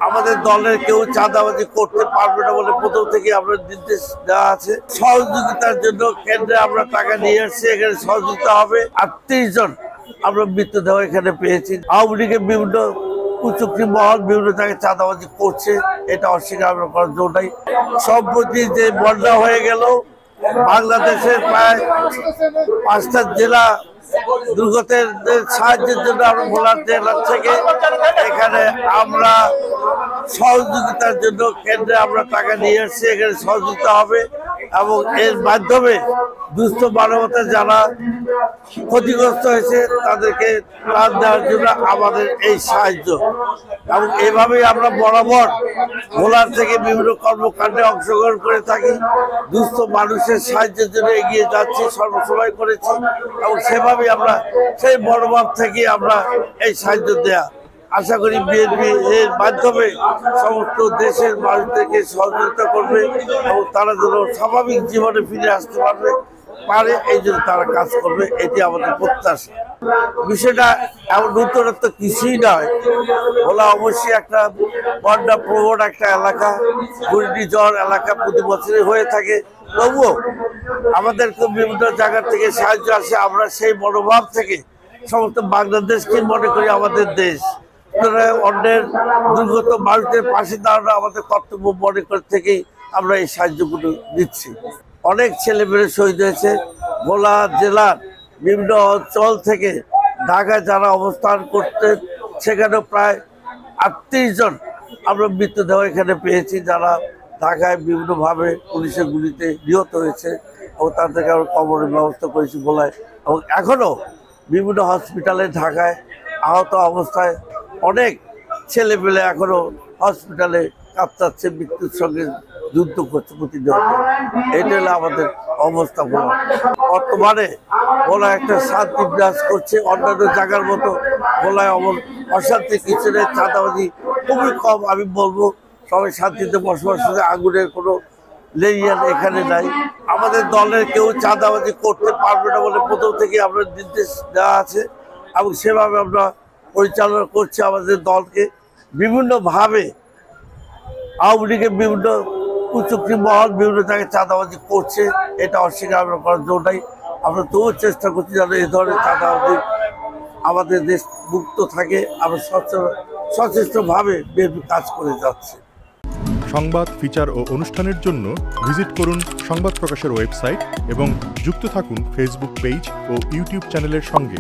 আমাদের দলের কেউ চাঁদাবাজি করতে পারবে না বলে প্রথম থেকে আমরা নির্দেশ দেওয়া আছে। সহযোগিতার জন্য কেন্দ্রে আমরা টাকা নিয়ে আসছি, এখানে সহযোগিতা হবে। 38 জন আমরা মৃতদেহ এখানে পেয়েছি। আওয়ামী লীগের বিভিন্ন কুচক্রি মহল বিভিন্ন জায়গায় চাঁদাবাজি করছে, এটা অস্বীকার করার জন্য নাই। সম্প্রতি যে বন্যা হয়ে গেল, বাংলাদেশের প্রায় 5টা জেলা দুর্গতের সাহায্যের জন্য আমরা ভোলার জেলা থেকে এখানে আমরা সহযোগিতার জন্য কেন্দ্রে আমরা টাকা নিয়ে আসছি, এখানে সহযোগিতা হবে এবং এর মাধ্যমে দুস্থ মানবতা যারা ক্ষতিগ্রস্ত হয়েছে তাদেরকে ত্রাণ দেওয়ার জন্য আমাদের এই সাহায্য। এবং এভাবেই আমরা বরাবর ভোলার থেকে বিভিন্ন কর্মকাণ্ডে অংশগ্রহণ করে থাকি, দুস্থ মানুষের সাহায্যের জন্য এগিয়ে যাচ্ছি, সর্বসময় করেছি এবং সেভাবেই আমরা সেই মনোভাব থেকে আমরা এই সাহায্য দেয়া। আশা করি বিএনপি এর মাধ্যমে সমস্ত দেশের মানুষদেরকে সহযোগিতা করবে এবং তারা যেন স্বাভাবিক জীবনে ফিরে আসতে পারে এই জন্য তারা কাজ করবে, এটি আমাদের প্রত্যাশা। বিষয়টা এমন নতুনত্ব কিছুই নয়। ভোলা অবশ্যই একটা বন্যা প্রবণ একটা এলাকা, ঘূর্ণিঝড় এলাকা প্রতি বছরই হয়ে থাকে। তবুও আমাদের বিভিন্ন জায়গা থেকে সাহায্য আসে, আমরা সেই মনোভাব থেকে সমস্ত বাংলাদেশকে মনে করি আমাদের দেশ। অন্যের দুর্গত মানুষদের পাশে দাঁড়ানো আমাদের কর্তব্য মনে করে থেকেই আমরা এই সাহায্যগুলো দিচ্ছি। অনেক ছেলেমেয়ে শহীদ হয়েছে। ভোলা জেলার বিভিন্ন অঞ্চল থেকে ঢাকায় যারা অবস্থান করতে, সেখানেও প্রায় 38 জন আমরা মৃতদেহ এখানে পেয়েছি, যারা ঢাকায় বিভিন্নভাবে পুলিশের গুলিতে নিহত হয়েছে এবং তাদেরকে আমরা কবরের ব্যবস্থা করেছি ভোলায়। এবং এখনও বিভিন্ন হসপিটালে ঢাকায় আহত অবস্থায় অনেক ছেলেমেয়ে এখনো হসপিটালে কাঁপতাচ্ছে, মৃত্যুর সঙ্গে যুদ্ধ করছে প্রতিনিয়ত। এটা হলো আমাদের অবস্থা। বর্তমানে ভোলা একটা শান্তি বিরাজ করছে, অন্যান্য জায়গার মতো ভোলায় অশান্তি কিছু নেই, চাঁদাবাজি খুবই কম। আমি বলবো সবাই শান্তিতে বসবাস করে, আগুনের কোনো লেলিয়ান এখানে নাই। আমাদের দলের কেউ চাঁদাবাজি করতে পারবে না বলে প্রথম থেকে আমরা নির্দেশ দেওয়া আছে এবং সেভাবে আমরা পরিচালনা করছি আমাদের দলকে। বিভিন্নভাবে আওয়ামী লীগের বিভিন্ন কুচক্রি মহল বিভিন্ন জায়গায় চাঁদাবাজি করছে, এটা অস্বীকার করার জন্য নাই। আমরা তবুও চেষ্টা করছি যেন এই ধরনের চাঁদাবাজি আমাদের দেশ মুক্ত থাকে। আমরা সচেষ্টভাবে বিএনপি কাজ করে যাচ্ছে। সংবাদ, ফিচার ও অনুষ্ঠানের জন্য ভিজিট করুন সংবাদ প্রকাশের ওয়েবসাইট এবং যুক্ত থাকুন ফেসবুক পেজ ও ইউটিউব চ্যানেলের সঙ্গে।